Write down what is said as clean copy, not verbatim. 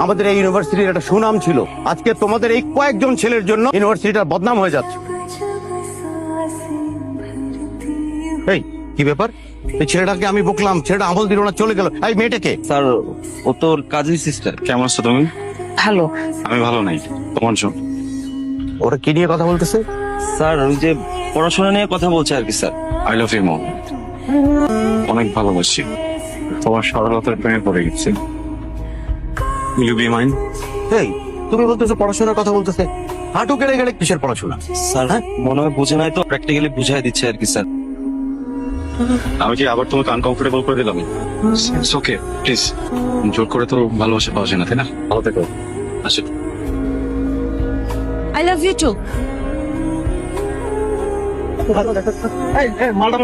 আমাদের এই ইউনিভার্সিটির একটা সুনাম ছিল, আজকে তোমাদের এই কয়েকজন ছেলের জন্য ইউনিভার্সিটিটার বদনাম হয়ে যাচ্ছে। এই কি ব্যাপার? এই ছেলেটাকে আমি বকলাম, ছেলেটা আমল দিল না, চলে গেল। এই মেয়েটাকে? স্যার ও তোর কাজিন সিস্টার। কেমন আছো তুমি? ভালো। আমি ভালো নাই। তোমার জন্য ওরা কি নিয়ে কথা বলতেছে? স্যার ওই যে পড়াশোনা নিয়ে কথা বলছে আর কি sir. I love you mom. অনেক ভালোবাসি, তোমার সরলতার প্রেমে পড়ে গেছি। Will you be mine? এই তুমি বলতেছো পড়াশোনার কথা বলতেছে, হাঁটু কেড়ে গেলে কিসের পড়াশোনা? স্যার মনে হয় বুঝে নাই তো, প্র্যাকটিক্যালি বুঝাই দিচ্ছে আর কি স্যার। আমি কি আবার তোমাকে আনকমফোর্টেবল করে দিলাম? It's okay, please. জোর করে তো ভালোবাসা পাওয়া যায় না, তাই না? ভালো থেকো। আসো। I love you too. মালটা